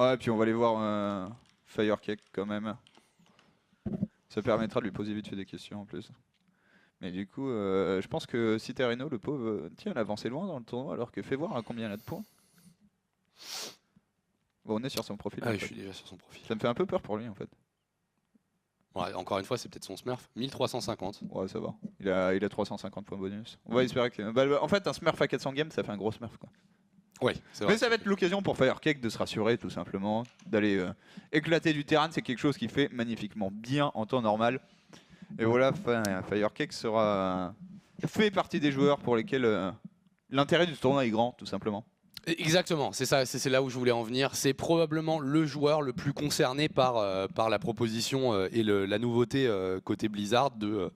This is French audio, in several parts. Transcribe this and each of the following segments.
Ouais, puis on va aller voir Firecake quand même. Ça permettra de lui poser vite fait des questions en plus. Mais du coup, je pense que Citerino, le pauvre, tiens, il a avancé loin dans le tournoi alors que fais voir à combien il a de points. Bon, on est sur son profil. Ah oui, je suis déjà sur son profil. Ça me fait un peu peur pour lui en fait. Ouais, encore une fois, c'est peut-être son smurf. 1350. Ouais, ça va. Il a 350 points bonus. On va espérer que. Bah, en fait, un smurf à 400 games, ça fait un gros smurf quoi. Oui, c'est vrai. Mais ça va être l'occasion pour Firecake de se rassurer tout simplement, d'aller éclater du terrain. C'est quelque chose qu'il fait magnifiquement bien en temps normal. Et voilà, Firecake fait partie des joueurs pour lesquels l'intérêt du tournoi est grand, tout simplement. Exactement, c'est ça, c'est là où je voulais en venir. C'est probablement le joueur le plus concerné par la proposition et la nouveauté côté Blizzard de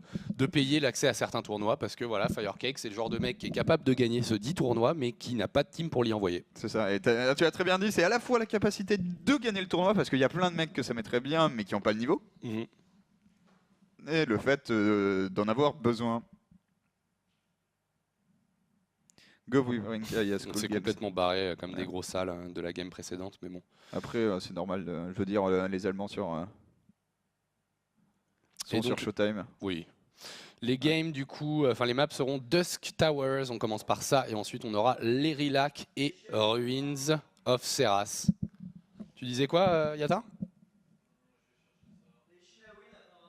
payer l'accès à certains tournois, parce que voilà, Firecake, c'est le genre de mec qui est capable de gagner ce 10 tournois, mais qui n'a pas de team pour l'y envoyer. C'est ça, et tu as très bien dit, c'est à la fois la capacité de gagner le tournoi, parce qu'il y a plein de mecs que ça mettrait bien, mais qui n'ont pas le niveau, et le fait d'en avoir besoin. Go Wawrinka, il y a On s'est complètement barré comme des gros salles de la game précédente, mais bon. Après, c'est normal, je veux dire, les Allemands sont sur Showtime. Oui. Les games, du coup, les maps seront Dusk Towers, on commence par ça, et ensuite on aura Lerilac et Ruins of Seras. Tu disais quoi, Yata?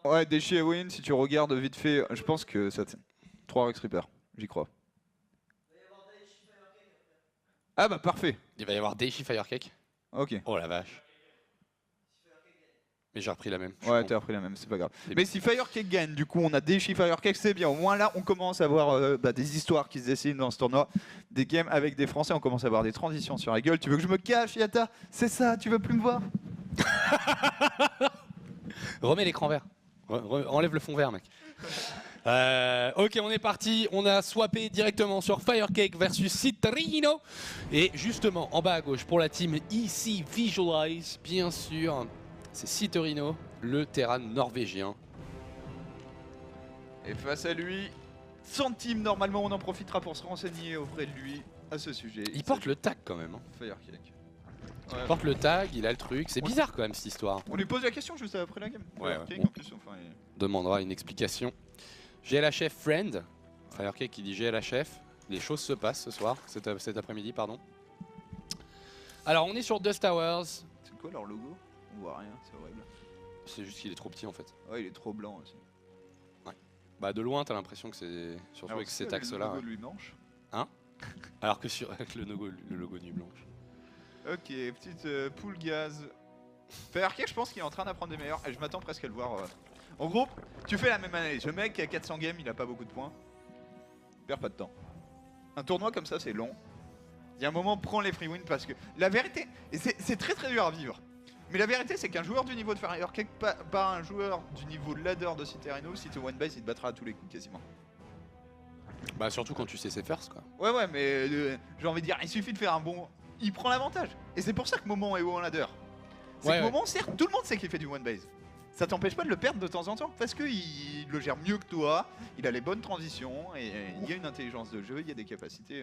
Ouais, Deshi et Win, si tu regardes vite fait, je pense que ça 3 Rex Reaper, j'y crois. Ah bah parfait. Il va y avoir Daishi Firecake. Ok. Oh la vache. Mais j'ai repris la même. Ouais, t'as repris la même, c'est pas grave. Mais si Firecake gagne, du coup on a Daishi Firecake, c'est bien. Au moins là, on commence à voir des histoires qui se dessinent dans ce tournoi. Des games avec des Français, on commence à avoir des transitions sur la gueule. Tu veux que je me cache, Yata? C'est ça, tu veux plus me voir? Remets l'écran vert. Enlève le fond vert, mec. Ok, on est parti. On a swappé directement sur Firecake versus Citerino. Et justement, en bas à gauche, pour la team EC Visualize, bien sûr, c'est Citerino, le terrain norvégien. Et face à lui, son team, normalement, on en profitera pour se renseigner auprès de lui à ce sujet. Il porte le tag quand même. Firecake. Ouais. Il porte le tag, il a le truc. C'est bizarre quand même cette histoire. On lui pose la question juste après la game. Ouais, Firecake, bon. en plus, enfin, Demandera une explication. GLHF Friend. Firecake qui dit GLHF. Les choses se passent ce soir, cet après-midi, pardon. Alors on est sur Dust Towers. C'est quoi leur logo? On voit rien, c'est horrible. C'est juste qu'il est trop petit en fait. Ouais, il est trop blanc aussi. Ouais. Bah de loin, t'as l'impression que c'est. Surtout avec cet axe-là. Le logo de Nuit Blanche. Hein? Alors que avec le logo Nuit Blanche. Ok, petite pool gaz. Firecake, je pense qu'il est en train d'apprendre des meilleurs et je m'attends presque à le voir. En gros, tu fais la même analyse. Le mec qui a 400 games, il a pas beaucoup de points. Perd pas de temps. Un tournoi comme ça, c'est long. Il y a un moment, prends les free wins parce que la vérité, et c'est très très dur à vivre. Mais la vérité, c'est qu'un joueur du niveau de Firecake, pas un joueur du niveau de ladder de Citerino, si tu one base, il te battra à tous les coups quasiment. Bah surtout quand tu sais ses first quoi. Ouais, mais j'ai envie de dire, il suffit de faire un bon. Il prend l'avantage. Et c'est pour ça que Momon est haut en ladder. C'est que Momon, certes, tout le monde sait qu'il fait du one base. Ça t'empêche pas de le perdre de temps en temps parce qu'il le gère mieux que toi, il a les bonnes transitions et il y a une intelligence de jeu, il y a des capacités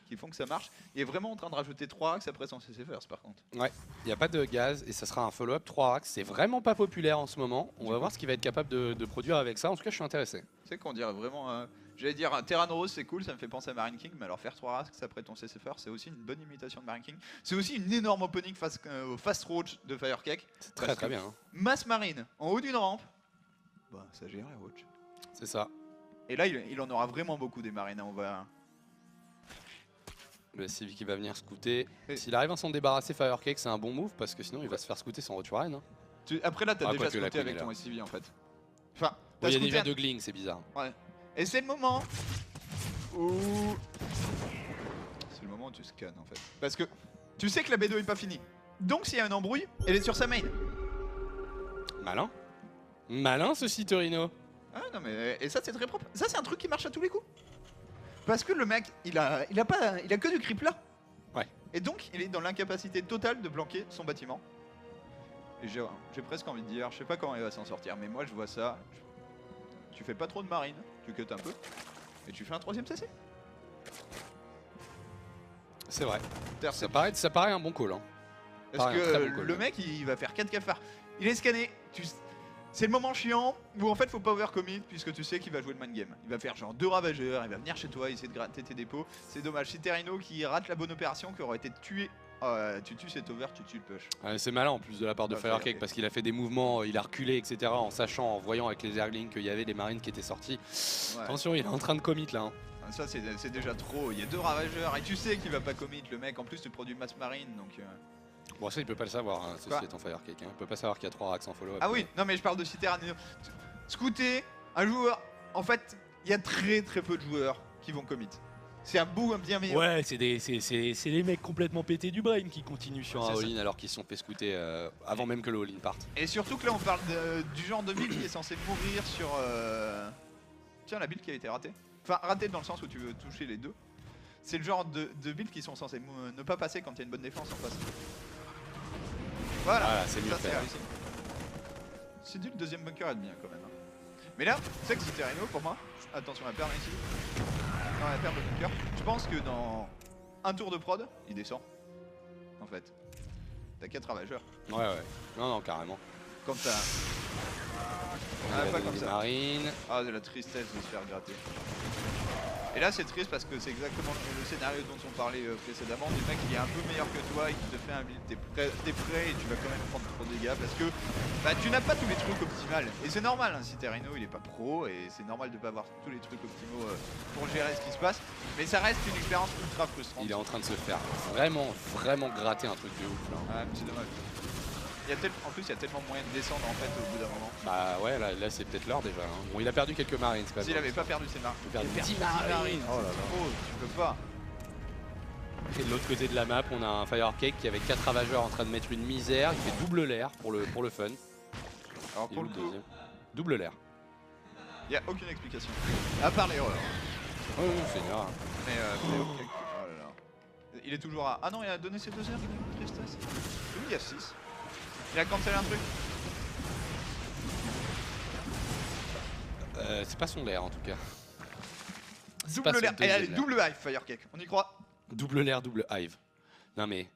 qui font que ça marche. Il est vraiment en train de rajouter 3 axes après son CC first par contre. Ouais, il n'y a pas de gaz et ça sera un follow-up 3 axes. C'est vraiment pas populaire en ce moment. On va voir ce qu'il va être capable de produire avec ça. En tout cas, je suis intéressé. Tu sais qu'on dirait vraiment. J'allais dire Terran Rose c'est cool, ça me fait penser à Marine King, mais alors faire 3 axes après ton CC first, c'est aussi une bonne imitation de Marine King. C'est aussi une énorme opening au fast roach de Firecake. C'est très très bien. Hein. Masse marine en haut d'une rampe, bah ça gère les roach. C'est ça. Et là, il en aura vraiment beaucoup des marines. On va. Le Civic qui va venir scouter. S'il arrive à s'en débarrasser, Firecake, c'est un bon move parce que sinon il va se faire scouter sans roach Warren. Hein. Après là, t'as déjà scouté avec ton SCV en fait. Enfin, il y a déjà 2 glings, c'est bizarre. Ouais. Et c'est le moment où. C'est le moment où tu scannes en fait. Parce que tu sais que la B2 est pas finie. Donc s'il y a une embrouille, elle est sur sa main. Malin. Malin ce Citerino. Ah non mais. Et ça c'est très propre. Ça c'est un truc qui marche à tous les coups. Parce que le mec, il a que du creep là. Ouais. Et donc il est dans l'incapacité totale de planquer son bâtiment. Et j'ai presque envie de dire, je sais pas comment il va s'en sortir, mais moi je vois ça. Tu fais pas trop de marine, tu cut un peu, et tu fais un 3ème CC. C'est vrai. Ça paraît un bon call. Hein. Parce que le mec, il va faire 4 cafards. Il est scanné. C'est le moment chiant où en fait faut pas overcommit puisque tu sais qu'il va jouer le mind game. Il va faire genre 2 ravageurs, il va venir chez toi, essayer de gratter tes dépôts. C'est dommage. Citterino qui rate la bonne opération qui aurait été de tuer. Tu tues cet over, tu tues le push. Ouais, c'est malin en plus de la part de Firecake parce qu'il a fait des mouvements, il a reculé, etc. en sachant, en voyant avec les airlings qu'il y avait des marines qui étaient sortis. Ouais. Attention, il est en train de commit là. Hein. Ça c'est déjà trop. Il y a 2 ravageurs et tu sais qu'il va pas commit le mec. En plus, tu produis masse marine donc. Bon, ça il peut pas le savoir, hein, ceci étant Firecake. Hein. Il peut pas savoir qu'il y a 3 racks en follow-up. Ah oui, non mais je parle de Citterino. Scouter, un joueur. En fait, il y a très peu de joueurs qui vont commit. C'est un bout bien meilleur. Ouais, c'est les mecs complètement pétés du brain qui continuent sur un all-in alors qu'ils se sont fait scouter avant même que le all-in parte. Et surtout que là on parle du genre de build qui est censé mourir sur... Tiens, la build qui a été ratée. Enfin, ratée dans le sens où tu veux toucher les deux. C'est le genre de build qui sont censés ne pas passer quand il y a une bonne défense en face. Voilà, c'est mieux ça fait. c'est réussi. C'est du le deuxième bunker est bien quand même. Hein. Mais là, tu sais que c'est Terreno pour moi. Attention à perdre ici. Non, la perdre le bunker. Je pense que dans un tour de prod, il descend. En fait. T'as 4 ravageurs. Ouais. Non, carrément. Quand t'as... pas comme ça. Marines. Ah, de la tristesse de se faire gratter. Et là, c'est triste parce que c'est exactement le scénario dont on parlait précédemment. Du mec qui est un peu meilleur que toi et qui te fait un build. T'es prêt et tu vas quand même prendre trop de dégâts parce que tu n'as pas tous les trucs optimales. Et c'est normal, hein, si Terreno il est pas pro et c'est normal de pas avoir tous les trucs optimaux pour gérer ce qui se passe. Mais ça reste une expérience ultra frustrante. Il est en train de se faire vraiment gratter un truc de ouf là. Ouais, c'est dommage. En plus, il y a tellement moyen de descendre en fait au bout d'un moment. Bah ouais, là c'est peut-être l'heure déjà. Hein. Bon, il a perdu quelques marines. S'il avait pas perdu ses marines. Il a perdu 10 marines. Oh là là. Oh, tu peux pas. Et de l'autre côté de la map, on a un Firecake qui avec 4 ravageurs en train de mettre une misère. Il fait double l'air pour le fun. Alors pour le coup, double l'air. Il n'y a aucune explication. À part les horreurs. Oh c'est énorme. Mais oh là là. Il est toujours à... Ah non, il a donné ses 2 heures, tristesse. Oui, il y a 6. Il a cancellé un truc. C'est pas son l'air en tout cas. Double l'air. Et allez, double hive Firecake, on y croit. Double l'air, double hive. Non mais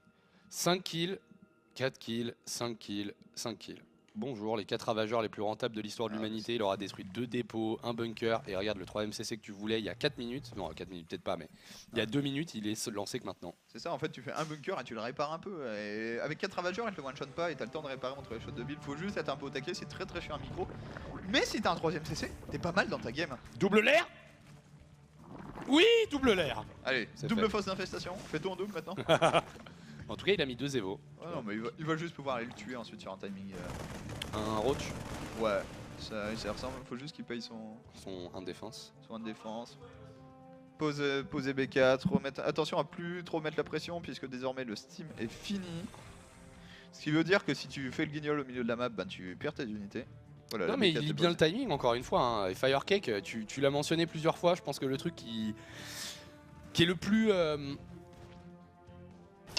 5 kills, 4 kills, 5 kills, 5 kills. Bonjour, les 4 ravageurs les plus rentables de l'histoire de l'humanité. Il aura détruit 2 dépôts, un bunker. Et regarde, le 3ème CC que tu voulais il y a 4 minutes. Non, 4 minutes peut-être pas, mais il y a 2 minutes, il est lancé que maintenant. C'est ça, en fait, tu fais un bunker et tu le répares un peu. Et avec 4 ravageurs, il te le one-shot pas et t'as le temps de réparer entre les shots de build. Faut juste être un peu au taquet, c'est très cher un micro. Mais si t'as un 3ème CC, t'es pas mal dans ta game. Double l'air. Oui, double l'air. Allez, double fausse d'infestation. Fais tout en double maintenant. En tout cas, il a mis 2 Evo. Oh non, mais il va juste pouvoir aller le tuer ensuite sur un timing. Un roach. Ouais, ça ressemble. Faut juste qu'il paye son 1 de défense. Son 1 de défense. Poser B4, remettre... Attention à plus trop mettre la pression puisque désormais le steam est fini. Ce qui veut dire que si tu fais le guignol au milieu de la map, tu perds tes unités. Voilà, non mais il lit bien le timing encore une fois. Hein. Et Firecake, tu l'as mentionné plusieurs fois. Je pense que le truc qui est le plus...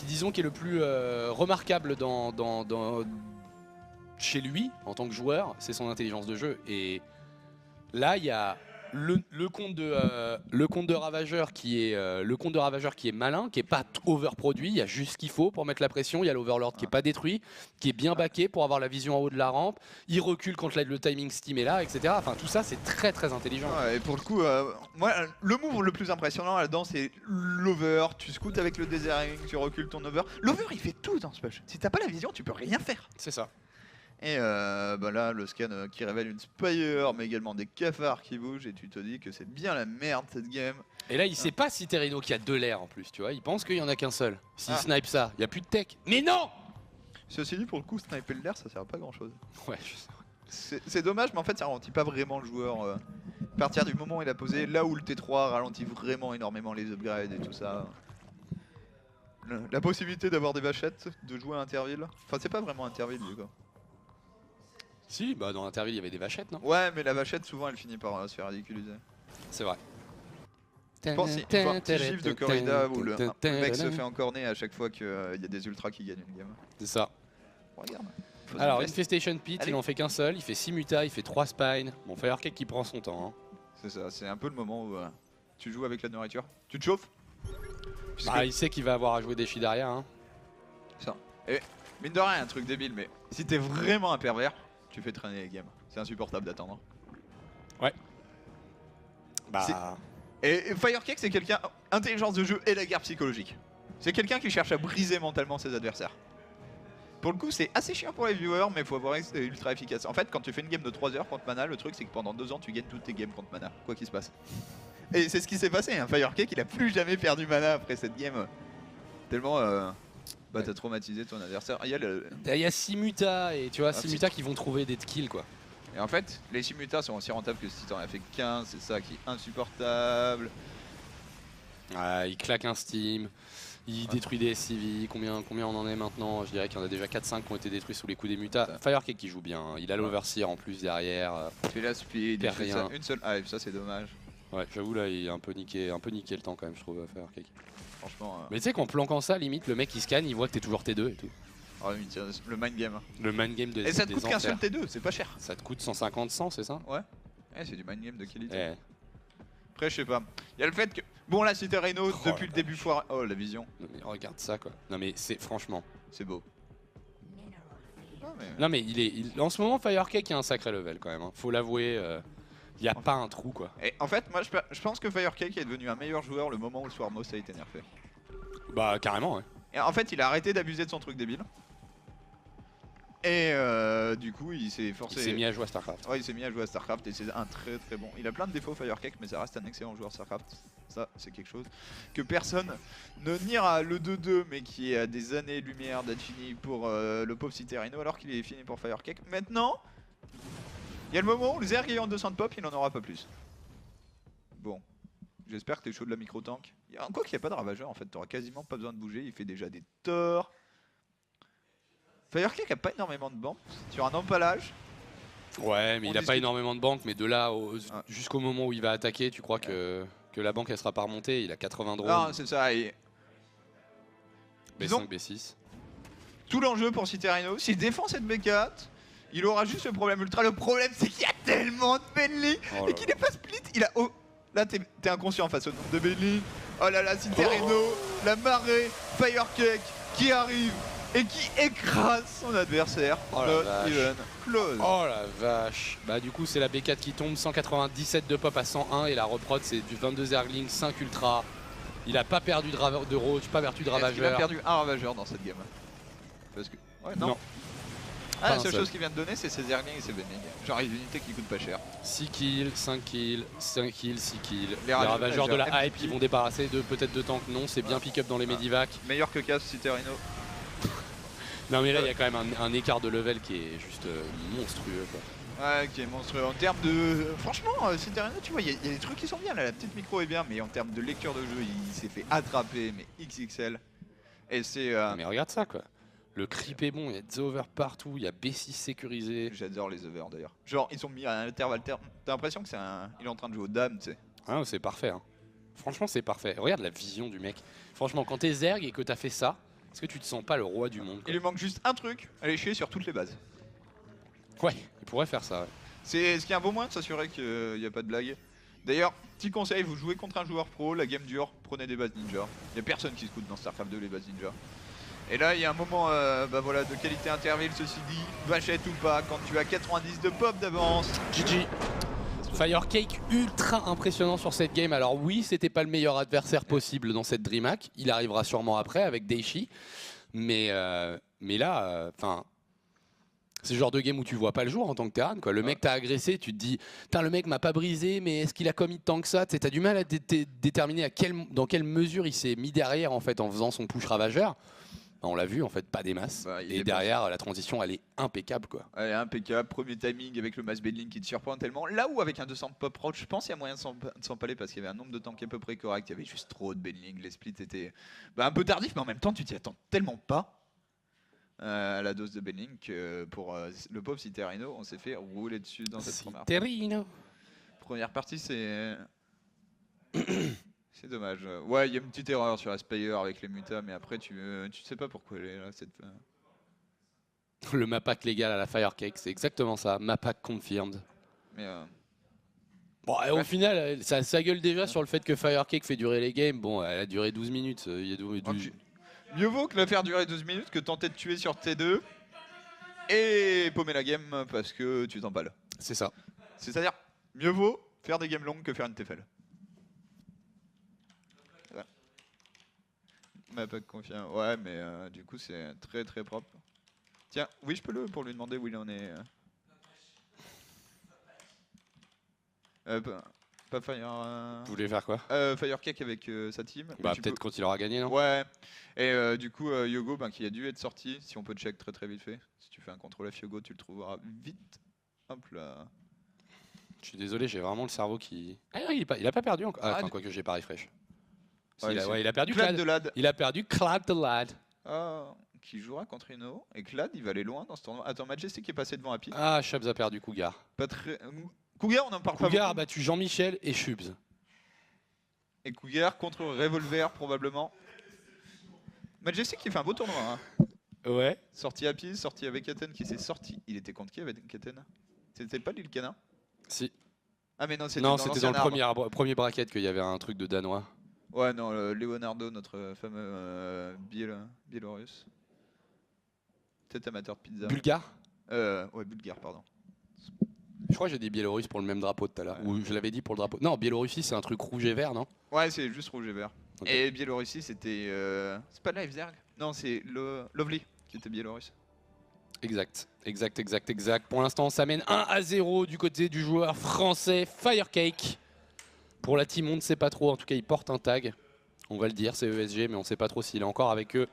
disons qui est le plus remarquable chez lui en tant que joueur, c'est son intelligence de jeu. Et là, il y a le compte de ravageur qui est malin, qui est pas overproduit. Il y a juste ce qu'il faut pour mettre la pression. Il y a l'overlord qui est pas détruit, qui est bien backé pour avoir la vision en haut de la rampe. Il recule quand le timing steam est là, etc. Enfin, tout ça, c'est très intelligent. Ouais, et pour le coup, moi, le move le plus impressionnant là-dedans, c'est l'over. Tu scoutes avec le désering, tu recules ton over. L'over, il fait tout dans ce push. Si t'as pas la vision, tu peux rien faire. C'est ça. Et là, le scan qui révèle une Spire, mais également des cafards qui bougent, et tu te dis que c'est bien la merde cette game. Et là, il sait pas si Terreno qui a 2 l'air en plus, tu vois. Il pense qu'il y en a qu'un seul. S'il snipe ça, il y a plus de tech. Mais non! Ceci dit, pour le coup, sniper l'air, ça sert à pas grand chose. Ouais, je sais. C'est dommage, mais en fait, ça ralentit pas vraiment le joueur. À partir du moment où il a posé, là où le T3 ralentit vraiment énormément les upgrades et tout ça. La possibilité d'avoir des vachettes, de jouer à Interville. Enfin, c'est pas vraiment Interville, du coup. Si, bah dans Interville il y avait des vachettes, non? Ouais, mais la vachette souvent elle finit par se faire ridiculiser. C'est vrai. Je pense qu'il y a un petit gif de corrida où le mec se fait encorner à chaque fois qu'il y a des ultras qui gagnent une game. C'est ça. Regarde. Alors Infestation Pit, il en fait qu'un seul, il fait 6 mutas, il fait 3 spines. Bon, Firecake qui prend son temps. Hein. C'est ça, c'est un peu le moment où tu joues avec la nourriture. Tu te chauffes il sait qu'il va avoir à jouer des chi derrière. Hein. Ça. Et Mine de rien, un truc débile, mais si t'es vraiment un pervers, tu fais traîner les games. C'est insupportable d'attendre. Ouais. Bah. Et Firecake, c'est quelqu'un, intelligence de jeu et la guerre psychologique. C'est quelqu'un qui cherche à briser mentalement ses adversaires. Pour le coup, c'est assez chiant pour les viewers, mais faut avoir c'est ultra efficace. En fait, quand tu fais une game de 3 heures contre Mana, le truc c'est que pendant 2 ans, tu gagnes toutes tes games contre Mana, quoi qu'il se passe. Et c'est ce qui s'est passé, hein. Firecake, il a plus jamais perdu Mana après cette game. Tellement bah, t'as traumatisé ton adversaire. Il y a Simuta, et tu vois, Simuta qui vont trouver des kills quoi. Et en fait, les Simutas sont aussi rentables que si t'en as fait 15, c'est ça qui est insupportable. Ah, il claque un Steam. Il détruit des SCV, combien on en est maintenant? Je dirais qu'il y en a déjà 4-5 qui ont été détruits sous les coups des mutas. Firecake qui joue bien, hein. Il a l'Overseer en plus derrière. Il fait la speed, il fait rien. Une seule hype, ça c'est dommage. Ouais, j'avoue là il a un peu niqué le temps quand même je trouve Firecake. Franchement. Mais tu sais qu'en planquant ça, limite le mec il scanne, il voit que t'es toujours T2 et tout. Oh, le mind game. Le mind game de. Et ça te coûte qu'un seul T2, c'est pas cher. Ça te coûte 150-100, c'est ça? Ouais. C'est du mind game de qualité. Eh. Après, je sais pas. Il y a le fait que. Bon, là, Cité Rhino, depuis le début foire. Oh, la vision. Non, mais regarde ça quoi. Non, mais c'est franchement. C'est beau. Non, mais en ce moment, Firecake a un sacré level quand même. Hein. Faut l'avouer, il n'y a pas un trou quoi. Et en fait, moi, je pense que Firecake est devenu un meilleur joueur le moment où Swarmos a été nerfé. Bah, carrément, ouais. Et en fait, il a arrêté d'abuser de son truc débile. Et du coup, il s'est forcé. Il s'est mis à jouer à StarCraft. Ouais, il s'est mis à jouer à StarCraft et c'est un très très bon. Il a plein de défauts Firecake, mais ça reste un excellent joueur StarCraft. Ça, c'est quelque chose que personne ne niera. Le 2-2, mais qui est à des années-lumière d'Achini pour le pauvre Cité Rhino, alors qu'il est fini pour Firecake. Maintenant, il y a le moment où le Zerg ayant 200 de pop, il en aura pas plus. Bon, j'espère que t'es chaud de la micro-tank. Quoi qu'il n'y a pas de ravageur en fait, t'auras quasiment pas besoin de bouger, il fait déjà des torts. Firecake a pas énormément de banques sur un empalage. Ouais, mais il a pas énormément de banques, mais de là jusqu'au moment où il va attaquer, tu crois que la banque elle sera pas remontée? Il a 80 drones. Non, c'est ça. Et... B5, B6. Tout l'enjeu pour Cité Rhino, s'il défend cette B4, il aura juste le problème ultra. Le problème, c'est qu'il y a tellement de Benly et qu'il n'est pas split. Il a. Oh, là, t'es inconscient face au nombre de Benly. Oh là là, Cité Rhino, la marée, Firecake qui arrive et qui écrase son adversaire. Oh la vache. Even close. Oh la vache. Bah du coup c'est la B4 qui tombe, 197 de pop à 101 et la reprod c'est du 22 Zergling, 5 ultra. Il a pas perdu de roach, pas perdu de ravageur. Il a perdu un ravageur dans cette game. Parce que... Ouais, non. Ah, la seule chose qu'il vient de donner c'est ses Zerglings et ses Benning. Genre les unités qui coûtent pas cher. 6 kills, 5 kills, 5 kills, 6 kills. Les ravageurs de la hype qui vont débarrasser de peut-être de tanks, non, c'est bien pick-up dans les Medivac. Meilleur que Cass, Cité Rhino. Non mais là il y a quand même un écart de level qui est juste monstrueux quoi. Ouais, qui est monstrueux. En termes de... Franchement, Cité Rhino, tu vois, il y a des trucs qui sont bien là, la petite micro est bien, mais en termes de lecture de jeu, il s'est fait attraper, mais XXL. Et c'est... Mais regarde ça quoi. Le creep est bon, il y a des over partout, il y a B6 sécurisé. J'adore les over d'ailleurs. Genre ils sont mis à l'intervalle terme. T'as l'impression que c'est il est en train de jouer aux dames, tu sais. Ah c'est parfait. Hein. Franchement c'est parfait. Regarde la vision du mec. Franchement quand t'es Zerg et que t'as fait ça, est-ce que tu te sens pas le roi du monde quoi? Il lui manque juste un truc, aller chier sur toutes les bases. Ouais, il pourrait faire ça. Ouais. C'est ce qui est un bon moyen de s'assurer qu'il n'y a pas de blague. D'ailleurs, petit conseil, vous jouez contre un joueur pro, la game dure, prenez des bases ninja. Il n'y a personne qui se coûte dans StarCraft 2 les bases ninja. Et là, il y a un moment bah voilà, de qualité interville, ceci dit, vachette ou pas, quand tu as 90 de pop d'avance. GG. Firecake ultra impressionnant sur cette game. Alors oui, c'était pas le meilleur adversaire possible dans cette DreamHack. Il arrivera sûrement après avec Daichi. Mais là, enfin... c'est le genre de game où tu vois pas le jour en tant que Terran quoi. Le mec t'a agressé, tu te dis putain le mec m'a pas brisé mais est-ce qu'il a commis tant que ça? T'as du mal à déterminer dans quelle mesure il s'est mis derrière en fait en faisant son push ravageur. On l'a vu en fait, pas des masses. Bah, et derrière la transition elle est impeccable quoi. Elle est impeccable, premier timing avec le mass bailing qui te surprend tellement. Là où avec un 200 pop roach, je pense qu'il y a moyen de s'empaler parce qu'il y avait un nombre de tanks à peu près correct. Il y avait juste trop de bailing, les splits étaient un peu tardifs mais en même temps tu t'y attends tellement pas. La dose de Benning que pour le pauvre Cité Rhino on s'est fait rouler dessus dans cette première partie. C'est c'est dommage. Ouais, il y a une petite erreur sur la Spire avec les mutas mais après tu sais pas pourquoi elle est là cette... Le map pack légal à la Firecake, c'est exactement ça, map pack confirmed. Mais bon, et au final ça gueule déjà sur le fait que Firecake fait durer les games. Bon, elle a duré 12 minutes. Mieux vaut que le faire durer 12 minutes que tenter de tuer sur T2 et paumer la game parce que tu t'emballes. C'est ça. C'est-à-dire, mieux vaut faire des games longues que faire une TFL. Ouais. Mais pas de confiance. Ouais, mais du coup, c'est très très propre. Tiens, oui, je peux le pour lui demander où il en est. Pas Fire. Vous voulez faire quoi? Firecake avec sa team. Bah peut-être quand il aura gagné, non? Ouais. Et du coup, Yogo, qui a dû être sorti, si on peut check très très vite fait. Si tu fais un contrôle F Yogo, tu le trouveras vite. Hop là. Je suis désolé, j'ai vraiment le cerveau qui... Ah, il a pas perdu encore. Ah, quoi que j'ai pas refresh. Ouais, Il a perdu Clad Clad. de Lad. Il a perdu Clad de Lad. Ah, qui jouera contre Ino. Et Clad, il va aller loin dans ce tournoi. Attends, Majestic est passé devant Happy. Ah, Shubs a perdu Cougar. Pas très... Cougar, on en parle pas Cougar a beaucoup. battu Jean-Michel et Shubs. Et Cougar contre Revolver, probablement. Majestic qui fait un beau tournoi. Hein. Ouais. Sorti Happy, sorti avec Katen qui s'est sorti. Il était contre qui avec Katen? C'était pas Lil Canin? Si. Ah mais non, c'était Non, dans c'était dans l'ancien le premier bracket qu'il y avait un truc de danois. Ouais, non, Leonardo, notre fameux biélorusse. Peut-être amateur de pizza. Bulgare? Ouais, bulgare, pardon. Je crois que j'ai dit Biélorusse pour le même drapeau tout à l'heure. Ouais. Ou je l'avais dit pour le drapeau. Non, Biélorussie, c'est un truc rouge et vert, non? Ouais, c'est juste rouge et vert. Okay. Et Biélorussie, c'était... C'est pas Leifzerg? Non, c'est Lovely qui était biélorusse. Exact. Pour l'instant, ça mène 1-0 du côté du joueur français Firecake. Pour la team, on ne sait pas trop. En tout cas, il porte un tag. On va le dire, c'est ESG, mais on ne sait pas trop s'il est encore avec eux.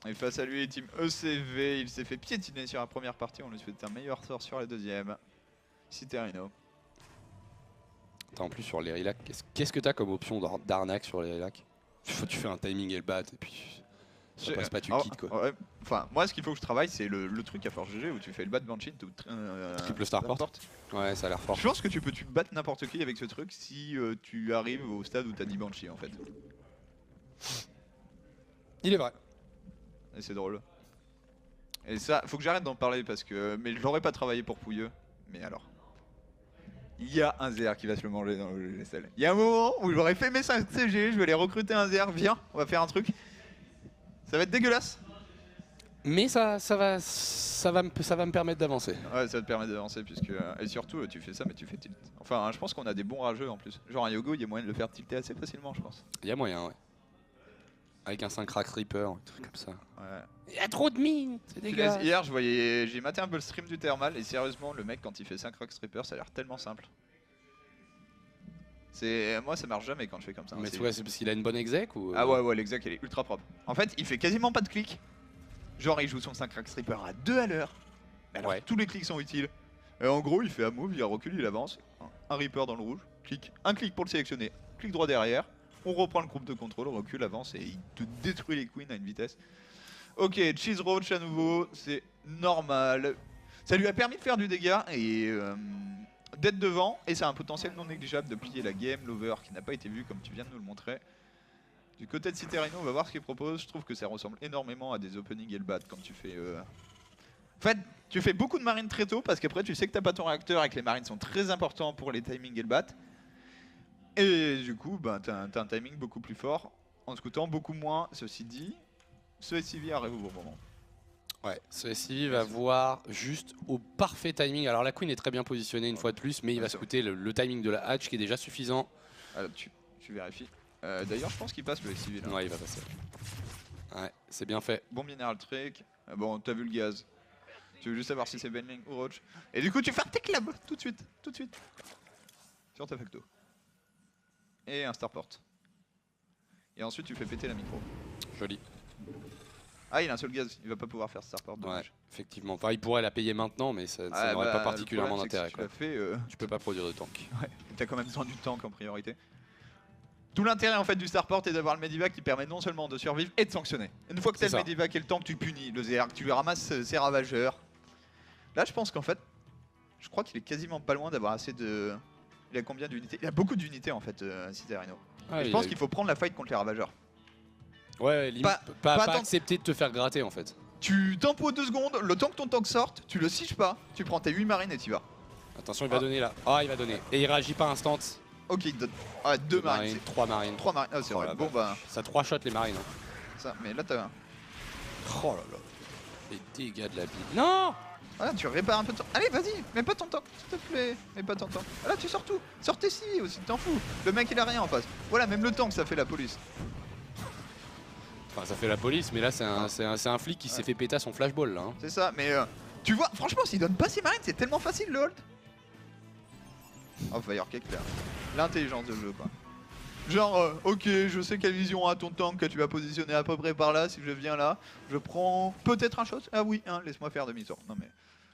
Et face à lui, team ECV, il s'est fait piétiner sur la première partie. On lui fait un meilleur sort sur la deuxième. Citerino. En plus, sur les relax, qu'est-ce que tu as comme option d'arnaque sur les relax? Tu fais un timing et le bat, et puis ça passe pas, tu quittes quoi. Ouais. Enfin, moi, ce qu'il faut que je travaille, c'est le truc à Force GG où tu fais le bat Banshee, triple starport. Ouais, ça a l'air fort. Je pense que tu peux battre n'importe qui avec ce truc si tu arrives au stade où t'as 10 Banshee en fait. Il est vrai. Et c'est drôle. Et ça, faut que j'arrête d'en parler parce que. Mais je l'aurais pas travaillé pour Pouilleux. Mais alors. Il y a un ZR qui va se le manger dans le GSL. Il y a un moment où j'aurais fait mes 5 CG, je vais aller recruter un ZR, viens, on va faire un truc. Ça va être dégueulasse. Mais ça va me permettre d'avancer. Ouais, ça va te permettre d'avancer puisque. Et surtout, tu fais ça, mais tu fais tilt. Enfin, je pense qu'on a des bons rageux en plus. Genre un Yogo, il y a moyen de le faire tilter assez facilement, je pense. Il y a moyen, ouais. Avec un 5 crack Reaper, un truc comme ça. Ouais. Il y a trop de mines, c'est dégueulasse. Hier, j'ai maté un peu le stream du Thermal et sérieusement, le mec quand il fait 5 rock stripper, ça a l'air tellement simple. Moi, ça marche jamais quand je fais comme ça. Mais ouais, c'est parce qu'il a une bonne exec ou Ah ouais, l'exec elle est ultra propre. En fait, il fait quasiment pas de clics. Genre, il joue son 5 rock stripper à 2 à l'heure. Alors, ouais. Tous les clics sont utiles. Et en gros, il fait un move, il recule, il avance. Un Reaper dans le rouge, clic. Un clic pour le sélectionner, clic droit derrière. On reprend le groupe de contrôle, on recule, avance et il te détruit les queens à une vitesse. Ok, Cheese Roach à nouveau, c'est normal. Ça lui a permis de faire du dégât et d'être devant. Et ça a un potentiel non négligeable de plier la game. L'over qui n'a pas été vu comme tu viens de nous le montrer. Du côté de Citerino, on va voir ce qu'il propose. Je trouve que ça ressemble énormément à des openings Hellbat quand tu fais... En fait, tu fais beaucoup de marines très tôt parce qu'après tu sais que t'as pas ton réacteur et que les marines sont très importants pour les timings Hellbat. Et du coup, t'as un timing beaucoup plus fort en scoutant beaucoup moins. Ceci dit, ce SCV arrive au bon moment. Ouais, ce SCV va voir juste au parfait timing. Alors la queen est très bien positionnée une fois de plus, mais il va scouter le timing de la hatch qui est déjà suffisant. Alors, tu vérifies. D'ailleurs, je pense qu'il passe le SCV là. Ouais, il va passer. Ouais, c'est bien fait. Bon mineral trick. Bon, t'as vu le gaz. Tu veux juste savoir si c'est Benling ou Roach. Et du coup, tu fais un Tech-Lab tout de suite. Sur ta facto. Et un starport. Et ensuite tu fais péter la micro. Joli. Ah, il a un seul gaz, il va pas pouvoir faire starport. Ouais, effectivement. Enfin, il pourrait la payer maintenant, mais ça n'aurait pas particulièrement d'intérêt. Tu peux pas produire de tank. Ouais, t'as quand même besoin du tank en priorité. Tout l'intérêt en fait du starport est d'avoir le medivac qui permet non seulement de survivre et de sanctionner. Une fois que t'as le medivac et le tank, tu punis le ZR, tu lui ramasses ses ravageurs. Là, je pense qu'en fait, je crois qu'il est quasiment pas loin d'avoir assez de... Il a combien d'unités? Il a beaucoup d'unités en fait, Citerino. Je pense qu'il faut prendre la fight contre les ravageurs. Ouais, limite, pas accepter de te faire gratter en fait. Tu tempos 2 secondes, le temps que ton tank sorte, tu le siges pas, tu prends tes 8 marines et t'y vas. Attention, il va donner là. Ah, il va donner. Et il réagit pas instant. Ok, il donne. Ah, 2 marines. 3 marines. 3 marines, ah c'est vrai. Bon bah. Ça 3 shots les marines. Ça, mais là t'as un. Oh là là. Les dégâts de la bille. Non. Voilà, tu répares un peu de temps. Allez, vas-y, mets pas ton temps, s'il te plaît. Mets pas ton temps. Ah là, tu sors tout. Sors tes si aussi, t'en fous. Le mec, il a rien en face. Voilà, même le temps que ça fait la police. Enfin, ça fait la police, mais là, c'est un flic qui s'est fait péter à son flashball, là. Hein. C'est ça, mais tu vois, franchement, s'il donne pas ses marines, c'est tellement facile le hold. Oh, Firecake, clair. L'intelligence de jeu, quoi. Genre, ok, je sais quelle vision a ton tank que tu vas positionner à peu près par là. Si je viens là, je prends peut-être un shot. Ah oui, hein, laisse-moi faire demi-tour. Non mais,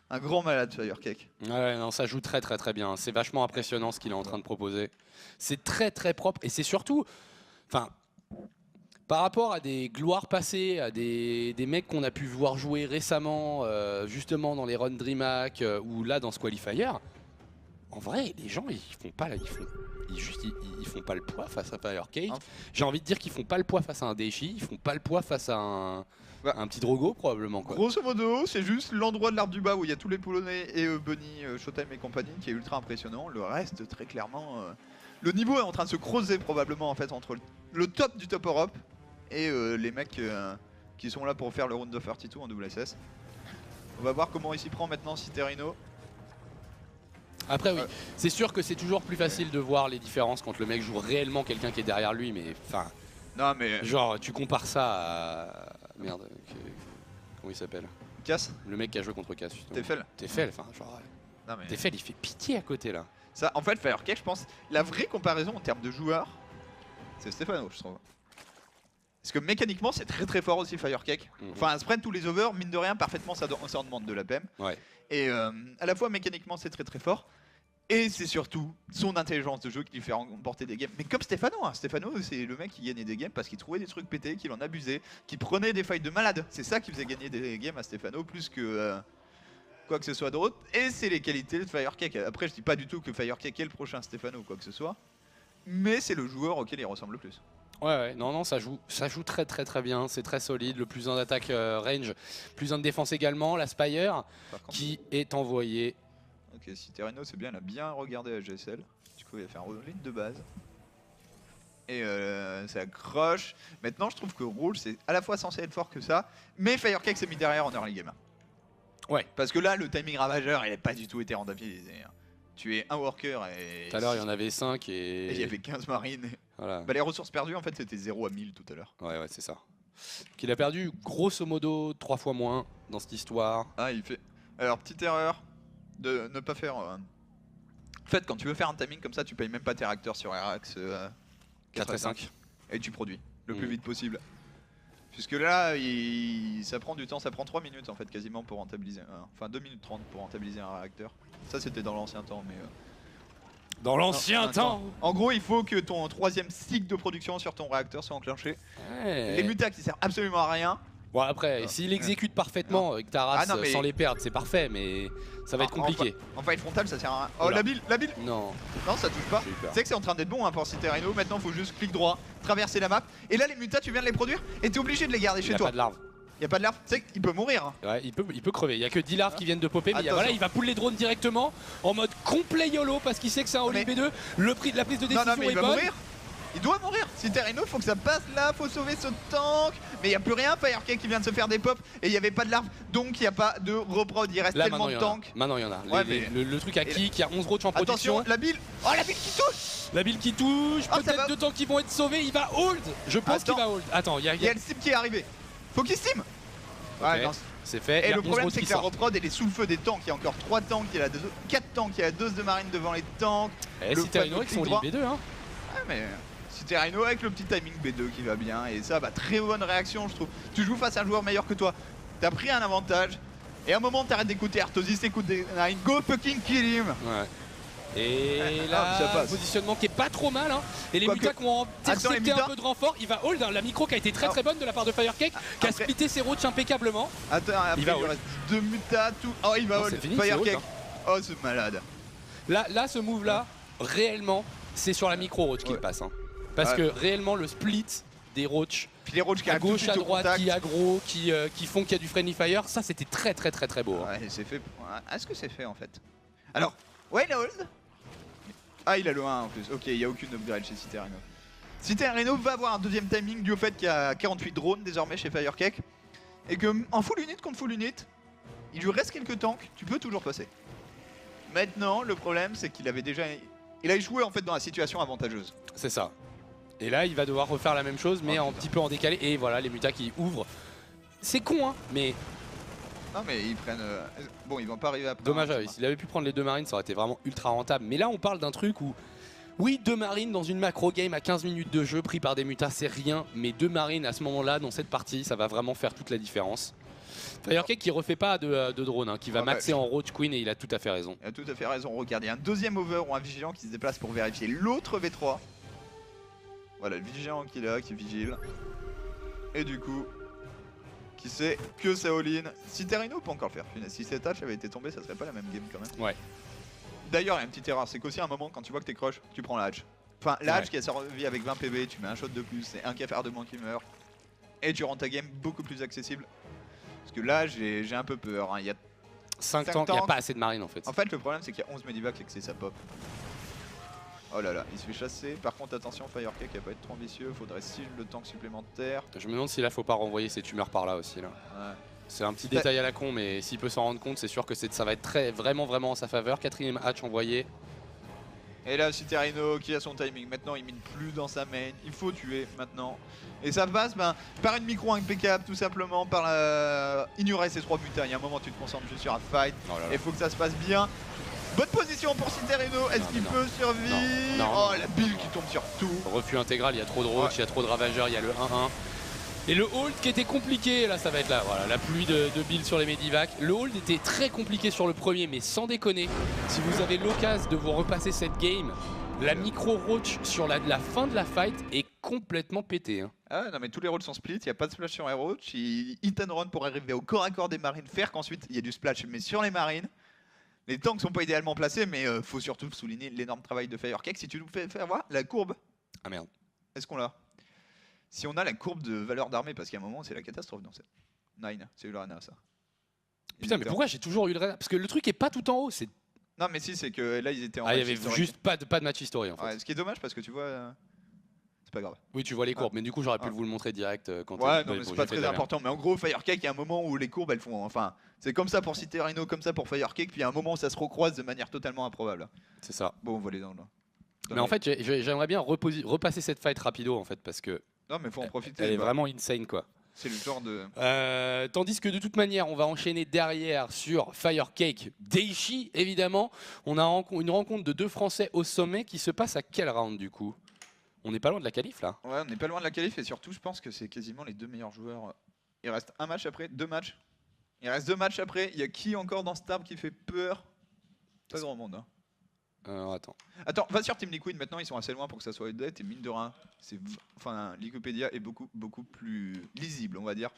un grand malade, Firecake. Ouais, non, ça joue très bien. C'est vachement impressionnant ce qu'il est en train de proposer. C'est très propre et c'est surtout, enfin, par rapport à des gloires passées, à des mecs qu'on a pu voir jouer récemment, justement dans les runs DreamHack ou là dans ce qualifier. En vrai, les gens ils font pas ils font pas le poids face à Firecake. J'ai envie de dire qu'ils font pas le poids face à un Daichi, ils font pas le poids face à un petit Drogo probablement quoi. Grosso modo, c'est juste l'endroit de l'arbre du bas où il y a tous les Polonais et Bunny, Showtime et compagnie qui est ultra impressionnant. Le reste, très clairement, le niveau est en train de se creuser probablement en fait entre le top du top Europe et les mecs qui sont là pour faire le round of 32 en WSS. On va voir comment il s'y prend maintenant Citerino. Après oui, c'est sûr que c'est toujours plus facile de voir les différences quand le mec joue réellement quelqu'un qui est derrière lui, mais enfin... Non mais... Genre tu compares ça à... Merde, comment il s'appelle? Cass. Le mec qui a joué contre Cass justement. Tefel. Tefel, enfin genre... Non, mais... Tefel il fait pitié à côté là. Ça, en fait Firecake, je pense, la vraie comparaison en termes de joueurs, c'est Stefano je trouve. Parce que mécaniquement c'est très fort aussi Firecake. Enfin, spread tous les overs, mine de rien, parfaitement ça en demande de la PM. Ouais. Et à la fois mécaniquement c'est très fort. Et c'est surtout son intelligence de jeu qui lui fait remporter des games. Mais comme Stefano, hein. Stefano c'est le mec qui gagnait des games parce qu'il trouvait des trucs pétés, qu'il en abusait, qui prenait des fights de malade. C'est ça qui faisait gagner des games à Stefano plus que quoi que ce soit d'autre. Et c'est les qualités de Firecake. Après je dis pas du tout que Firecake est le prochain Stefano ou quoi que ce soit. Mais c'est le joueur auquel il ressemble le plus. Ouais, non, ça joue très bien, c'est très solide, le plus 1 d'attaque range, plus 1 de défense également, la Spire qui est envoyée. Ok, Citerino c'est bien, il a bien regardé la GSL, du coup il va faire une ligne de base. Et ça accroche. Maintenant je trouve que Rouge c'est à la fois censé être fort que ça, mais Firecake s'est mis derrière en early game. Ouais. Parce que là le timing ravageur il n'a pas du tout été rentabilisé. Tu es un worker et... Tout à l'heure il y en avait 5 et... il y avait 15 marines. Voilà. Bah, les ressources perdues en fait c'était 0 à 1000 tout à l'heure. Ouais c'est ça. Qu'il a perdu grosso modo 3 fois moins dans cette histoire. Ah il fait... Alors petite erreur de ne pas faire... En fait quand tu veux faire un timing comme ça tu payes même pas tes réacteurs sur RX 4 et 5. Et tu produis le plus vite possible. Puisque là ça prend du temps, ça prend 3 minutes en fait quasiment pour rentabiliser, enfin 2 minutes 30 pour rentabiliser un réacteur. Ça c'était dans l'ancien temps mais... Dans l'ancien temps. En gros il faut que ton 3ème cycle de production sur ton réacteur soit enclenché. Les mutas qui servent absolument à rien. Bon après, s'il exécute parfaitement avec ta race sans les perdre, c'est parfait, mais ça va être compliqué. En fight frontal ça sert à rien. Oh la bille. Non. Non ça touche pas. Tu sais que c'est en train d'être bon hein, pour Citerino, maintenant faut juste clic droit, traverser la map. Et là les mutas tu viens de les produire et t'es obligé de les garder chez toi. Il y a pas de larves. Il y a pas de larves, tu sais qu'il peut mourir. Hein. Ouais, il peut crever. Il y a que 10 larves qui viennent de popper, mais voilà, il va pull les drones directement en mode complet YOLO parce qu'il sait que c'est un all B2. Le prix de la prise de décision mais il va mourir. Il doit mourir. Citerino, faut que ça passe là, faut sauver ce tank. Mais il n'y a plus rien, Firecake qui vient de se faire des pops et il n'y avait pas de larves, donc il n'y a pas de reprod, il reste là, tellement de tanks. Maintenant il y en a. Le truc à qui a 11 roach en production. Attention, la bille. Oh la bille qui touche. La bille qui touche, peut-être 2 tanks qui vont être sauvés, il va hold. Je pense qu'il va hold. Attends, il y a le sim qui est arrivé. Faut qu'il sim. Ouais, c'est fait. Et le problème c'est que la reprod elle est sous le feu des tanks, il y a encore 3 tanks, il y a 4 tanks, il y a 2 de marine devant les tanks. Et Citerino qui sont les B2 hein. Ouais mais... Citerino avec le petit timing B2 qui va bien et ça bah très bonne réaction je trouve. Tu joues face à un joueur meilleur que toi, t'as pris un avantage et à un moment t'arrêtes d'écouter Artosis, écoute des Nine, go fucking kill him. Ouais. Et là, positionnement qui est pas trop mal hein. Et les mutas qui ont intercepté un peu de renfort, il va hold hein. La micro qui a été très bonne de la part de Firecake qui a splitté ses roaches impeccablement. Attends, après il reste 2 mutas, tout. Oh il va hold, Firecake. Hein. Oh ce malade. Là ce move là, réellement, c'est sur la micro roach qu'il passe hein. Parce que réellement le split des roach, puis les roach qui à gauche, à droite, qui aggro, qui font qu'il y a du friendly fire, ça c'était très beau. Ouais, c'est fait. Est-ce que c'est fait en fait? Alors, ouais il a hold. Ah il a le 1 en plus, ok il n'y a aucune upgrade chez Citerino. Citerino va avoir un deuxième timing dû au fait qu'il y a 48 drones désormais chez Firecake. Et que en full unit contre full unit, il lui reste quelques tanks, tu peux toujours passer. Maintenant, le problème c'est qu'il avait déjà... Il a échoué en fait dans la situation avantageuse. C'est ça. Et là, il va devoir refaire la même chose, mais un petit peu en décalé. Et voilà, les mutas qui ouvrent. C'est con, hein, mais... Non mais ils prennent... Bon, ils vont pas arriver après. Dommage, s'il avait pu prendre les 2 marines, ça aurait été vraiment ultra rentable. Mais là, on parle d'un truc où... Oui, 2 marines dans une macro game à 15 minutes de jeu pris par des mutas, c'est rien. Mais 2 marines à ce moment-là, dans cette partie, ça va vraiment faire toute la différence. Firecake qui refait pas de drone, hein, qui va maxer en Roach Queen et il a tout à fait raison. Il a tout à fait raison, regarde, il y a un deuxième over ou un vigilant qui se déplace pour vérifier l'autre V3. Voilà, le vigilant qui est là, qui vigile. Et du coup, qui sait que c'est all-in. Citerino peut encore le faire. Si cette hatch avait été tombée, ça serait pas la même game quand même. Ouais. D'ailleurs, il y a une petite erreur, c'est qu'aussi à un moment, quand tu vois que t'es crush, tu prends la hatch. Enfin, la hatch qui a servi avec 20 PV, tu mets un shot de plus, c'est un KFR de moins qui meurt. Et tu rends ta game beaucoup plus accessible. Parce que là, j'ai un peu peur. Hein. Il y a 5 tanks, il n'y a pas assez de marines en fait. En fait, le problème, c'est qu'il y a 11 medivacs et que c'est sa pop. Oh là là, il se fait chasser. Par contre, attention, Firecake va pas être trop ambitieux. Faudrait shield le tank supplémentaire. Je me demande si là, faut pas renvoyer ses tumeurs par là aussi. Là. Ouais. C'est un petit détail à la con, mais s'il peut s'en rendre compte, c'est sûr que ça va être vraiment en sa faveur. 4ème hatch envoyé. Et là, Citerino qui a son timing. Maintenant, il mine plus dans sa main. Il faut tuer maintenant. Et ça passe par une micro impeccable, tout simplement, par ignorer ces 3 mutas. Il y a un moment, tu te concentres juste sur un fight. Et il faut que ça se passe bien. Bonne position pour Citerino. Est-ce qu'il peut survivre? Oh, la build qui tombe sur tout. Refus intégral, il y a trop de roach, il y a trop de ravageurs, il y a le 1-1. Et le hold qui était compliqué, là ça va être là, voilà, la pluie de build sur les medivacs. Le hold était très compliqué sur le premier, mais sans déconner, si vous avez l'occasion de vous repasser cette game, la micro roach sur la fin de la fight est complètement pétée. Hein. Ah non mais tous les rôles sont split, il n'y a pas de splash sur les roach, il hit and run pour arriver au corps à corps des marines, faire qu'ensuite il y a du splash, mais sur les marines, les tanks sont pas idéalement placés, mais faut surtout souligner l'énorme travail de Firecake. Si tu nous fais voir la courbe, ah merde, est-ce qu'on l'a? Si on a la courbe de valeur d'armée, parce qu'à un moment c'est la catastrophe dans cette... Nine, c'est eu le Rana ça. Putain mais pourquoi j'ai toujours eu le Rana? Parce que le truc est pas tout en haut, c'est... Non mais si, c'est que là ils étaient en match historique. Il y avait juste pas de match historique en fait. Ouais, ce qui est dommage parce que tu vois... C'est pas grave. Oui tu vois les courbes, mais du coup j'aurais pu vous le montrer direct quand... Ouais non mais c'est pas très important, mais en gros Firecake il y a un moment où les courbes elles font... Enfin, c'est comme ça pour Citerino, comme ça pour Firecake, puis il y a un moment où ça se recroise de manière totalement improbable. C'est ça. Bon on voit les dents là. Mais en fait j'aimerais bien repasser cette fight rapido en fait parce que... Non mais faut en profiter. Elle est vraiment insane quoi. C'est le genre de... tandis que de toute manière, on va enchaîner derrière sur Firecake Daichi, évidemment. On a une rencontre de 2 Français au sommet qui se passe à quel round du coup? On n'est pas loin de la qualif là. Ouais, on n'est pas loin de la qualif et surtout, je pense que c'est quasiment les 2 meilleurs joueurs. Il reste un match après, 2 matchs. Il reste 2 matchs après. Il y a qui encore dans cet arbre qui fait peur? Pas grand monde. Hein. Attends, va sur Team Liquid maintenant, ils sont assez loin pour que ça soit update et mine de rien, enfin Wikipédia est beaucoup plus lisible, on va dire.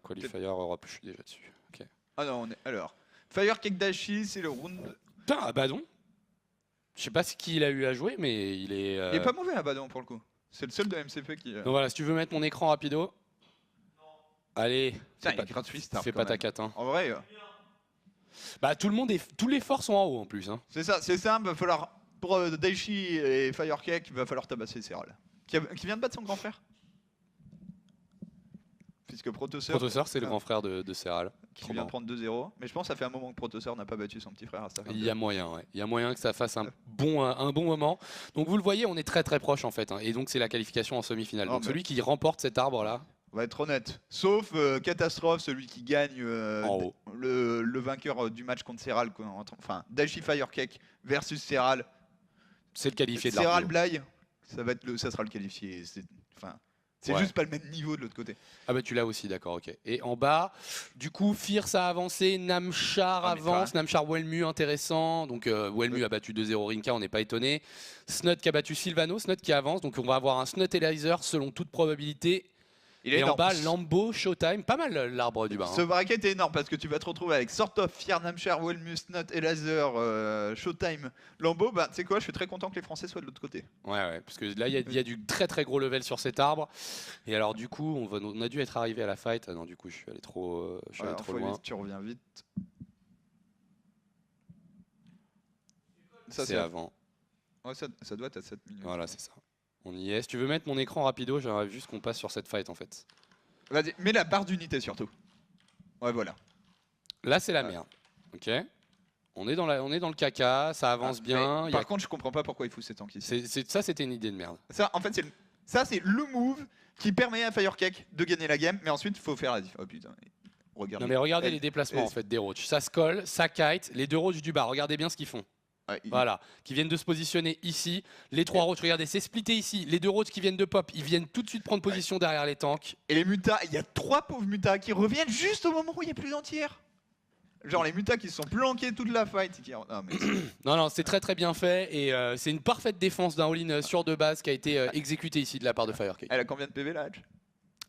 Qualifier Europe, je suis déjà dessus. Okay. Ah non, alors Firecake Daichi, c'est le round. Putain, Abaddon. Je sais pas qui il a eu à jouer, mais il est. Il est pas mauvais Abaddon pour le coup. C'est le seul de MCP qui. Donc voilà, si tu veux mettre mon écran rapido. Non. Allez. Putain, il est gratuit, fais pas ta cata. Hein. En vrai. Bah tous les forts sont en haut en plus. Hein. C'est ça, c'est simple, va falloir pour Daichi et Firecake, il va falloir tabasser Serral. Qui vient de battre son grand frère. Puisque Protoseur c'est le grand frère de Serral. Qui vient de prendre 2-0. Mais je pense que ça fait un moment que Protoseur n'a pas battu son petit frère à sa fin. Il y a moyen, ouais. Il y a moyen que ça fasse un bon moment. Donc vous le voyez, on est très proche en fait. Hein. Et donc c'est la qualification en semi-finale. Donc celui qui remporte cet arbre là. On va être honnête. Sauf catastrophe, celui qui gagne le vainqueur du match contre Serral. Enfin, Daichi Firecake versus Serral. C'est le qualifié de l'arbre. Serral Blaye, ça sera le qualifié. C'est juste pas le même niveau de l'autre côté. Ah bah tu l'as aussi, d'accord, ok. Et en bas, du coup, Fierce a avancé, Namchar avance, Namchar Wellmu intéressant. Donc Wellmu a battu 2-0 Rinka, on n'est pas étonné. Snut qui a battu Sylvano, Snut qui avance. Donc on va avoir un Snut Elaser selon toute probabilité. Et en bas, Lambo, Showtime, pas mal l'arbre du bas. Ce bracket est énorme parce que tu vas te retrouver avec Sort of, Fier, Namchar, Wellmu, Snut, Elaser, Showtime, Lambo. Bah tu sais quoi, je suis très content que les Français soient de l'autre côté. Ouais, parce que là il y a du très gros level sur cet arbre. Et alors du coup, on a dû être arrivé à la fight. Ah non, du coup, je suis allé trop, loin. Tu reviens vite. Ça c'est avant. Ouais, ça doit être à 7 minutes. Voilà, c'est ça. On y est. Si tu veux mettre mon écran rapido, j'aimerais juste qu'on passe sur cette fight en fait. Vas-y, mets la barre d'unité surtout. Ouais, voilà. Là, c'est la merde. Ok. On est dans le caca, ça avance bien. Par contre, je comprends pas pourquoi il fout ces tanks ici. Ça, c'était une idée de merde. Ça, en fait, c'est le move qui permet à Firecake de gagner la game, mais ensuite, il faut faire la diff. Oh putain. Regardez. Non mais regardez les déplacements en fait des roaches. Ça se colle, ça kite, les 2 roaches du bas, regardez bien ce qu'ils font. Voilà, qui viennent de se positionner ici. Les 3 roaches, regardez, c'est splitté ici. Les 2 roaches qui viennent de pop, ils viennent tout de suite prendre position derrière les tanks. Et les mutas, il y a 3 pauvres mutas qui reviennent juste au moment où il n'y a plus d'entières. Genre les mutas qui se sont planqués toute la fight. Non, c'est très très bien fait et c'est une parfaite défense d'un all-in sur 2 bases qui a été exécutée ici de la part de Firecake. Elle a combien de PV la Hatch?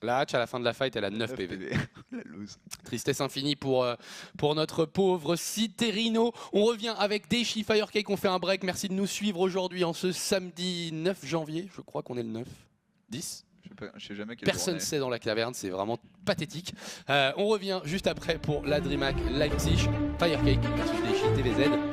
La Hatch à la fin de la fight, elle a 9 PV. La lose. Tristesse infinie pour notre pauvre Citerino. On revient avec Daichi, Firecake, on fait un break. Merci de nous suivre aujourd'hui en ce samedi 9 janvier. Je crois qu'on est le 9. 10 ? Je sais jamais quelle Personne ne sait dans la caverne, c'est vraiment pathétique. On revient juste après pour la DreamHack Leipzig, Firecake versus Daichi TVZ.